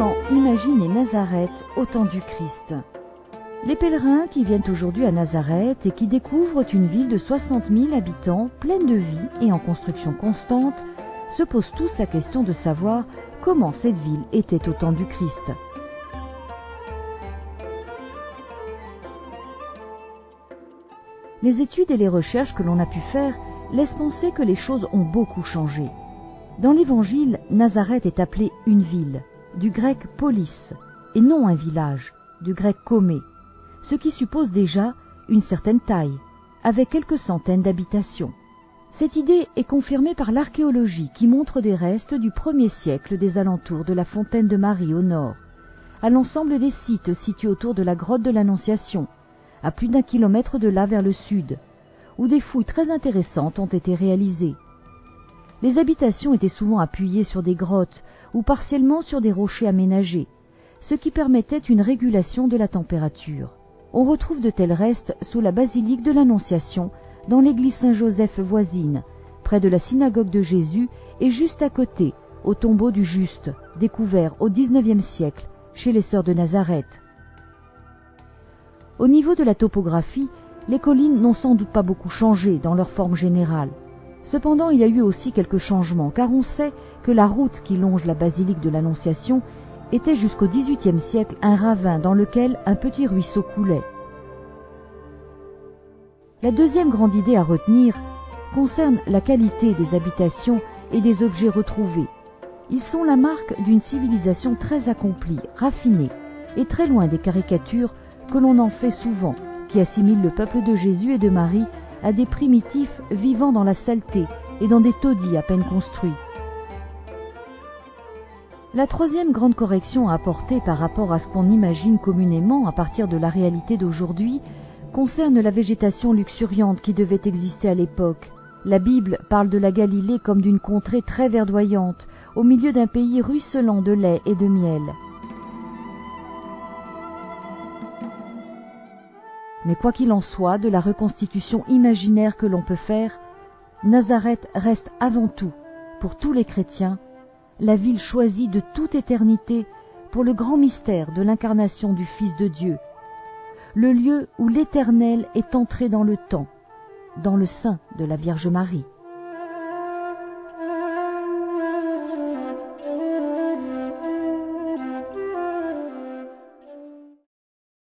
Comment imaginer Nazareth au temps du Christ? Les pèlerins qui viennent aujourd'hui à Nazareth et qui découvrent une ville de 60 000 habitants, pleine de vie et en construction constante, se posent tous la question de savoir comment cette ville était au temps du Christ. Les études et les recherches que l'on a pu faire laissent penser que les choses ont beaucoup changé. Dans l'Évangile, Nazareth est appelée une ville, du grec polis, et non un village, du grec komé, ce qui suppose déjà une certaine taille, avec quelques centaines d'habitations. Cette idée est confirmée par l'archéologie qui montre des restes du 1er siècle des alentours de la fontaine de Marie au nord, à l'ensemble des sites situés autour de la grotte de l'Annonciation, à plus d'1 kilomètre de là vers le sud, où des fouilles très intéressantes ont été réalisées. Les habitations étaient souvent appuyées sur des grottes ou partiellement sur des rochers aménagés, ce qui permettait une régulation de la température. On retrouve de tels restes sous la basilique de l'Annonciation, dans l'église Saint-Joseph voisine, près de la synagogue de Jésus et juste à côté, au tombeau du Juste, découvert au XIXe siècle chez les sœurs de Nazareth. Au niveau de la topographie, les collines n'ont sans doute pas beaucoup changé dans leur forme générale. Cependant, il y a eu aussi quelques changements, car on sait que la route qui longe la basilique de l'Annonciation était jusqu'au XVIIIe siècle un ravin dans lequel un petit ruisseau coulait. La deuxième grande idée à retenir concerne la qualité des habitations et des objets retrouvés. Ils sont la marque d'une civilisation très accomplie, raffinée, et très loin des caricatures que l'on en fait souvent, qui assimilent le peuple de Jésus et de Marie à des primitifs vivant dans la saleté et dans des taudis à peine construits. La troisième grande correction à apporter par rapport à ce qu'on imagine communément à partir de la réalité d'aujourd'hui concerne la végétation luxuriante qui devait exister à l'époque. La Bible parle de la Galilée comme d'une contrée très verdoyante, au milieu d'un pays ruisselant de lait et de miel. Mais quoi qu'il en soit, de la reconstitution imaginaire que l'on peut faire, Nazareth reste avant tout, pour tous les chrétiens, la ville choisie de toute éternité pour le grand mystère de l'incarnation du Fils de Dieu, le lieu où l'Éternel est entré dans le temps, dans le sein de la Vierge Marie.